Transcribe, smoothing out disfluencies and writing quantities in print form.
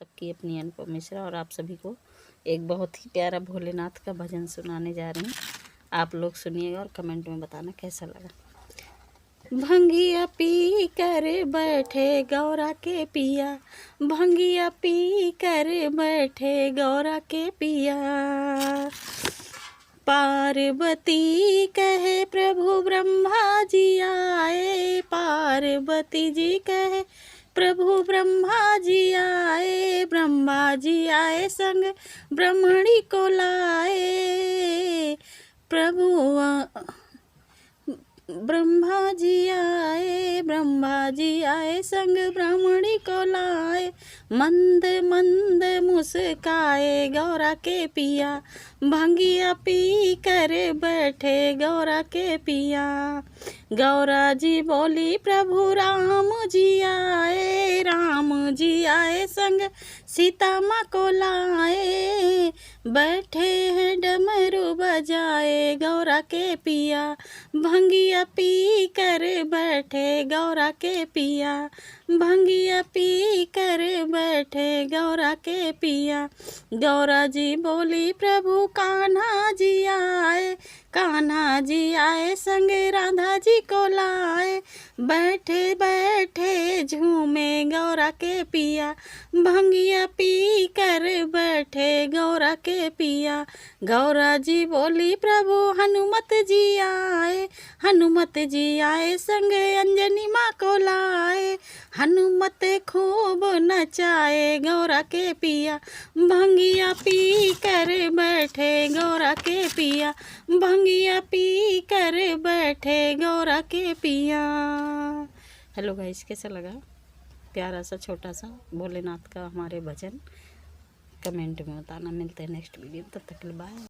सबकी अपनी अनुपम मिश्रा और आप सभी को एक बहुत ही प्यारा भोलेनाथ का भजन सुनाने जा रही हूँ। आप लोग सुनिएगा और कमेंट में बताना कैसा लगा। भंगिया पी कर बैठे गौरा के पिया, भंगिया पी कर बैठे गौरा के पिया। पार्वती कहे प्रभु ब्रह्मा जी आए, पार्वती जी कहे प्रभु ब्रह्मा जी आए, ब्रह्मा जी आए संग ब्रह्मणी को लाए। प्रभु ब्रह्मा जी आए, ब्रह्मा जी आए संग ब्राह्मणी को लाए। मंद मंद मुस्काए गौरा के पिया, भंगिया पी कर बैठे गौरा के पिया। गौरा जी बोली प्रभु राम जी आए, राम जी आए संग सीता माँ को लाए। बैठे हैं डमरू बजाए गौरा के पिया, भंगिया पी कर बैठे गौरा के पिया, भंगिया पी कर बैठे गौरा के पिया। गौरा जी बोली प्रभु कान्हा जी आए, कान्हा जी आए संग राधा जी को लाए। बैठे बैठे झूमे गौरा के पिया, भंगिया पी कर बैठे गौरा के पिया। गौरा जी बोली प्रभु हनुमत जी आए, हनुमत जी आए संग अंजनी माँ को लाए। हनुमत खूब नचाए गौरा के पिया, भंगिया पी कर बैठे गौरा के पिया, भंगिया पी कर बैठे गौरा के पिया। हेलो गाइस, कैसा लगा प्यारा सा छोटा सा भोलेनाथ का हमारे भजन? कमेंट में बताना। मिलते हैं नेक्स्ट वीडियो, तब तक के लिए बाय।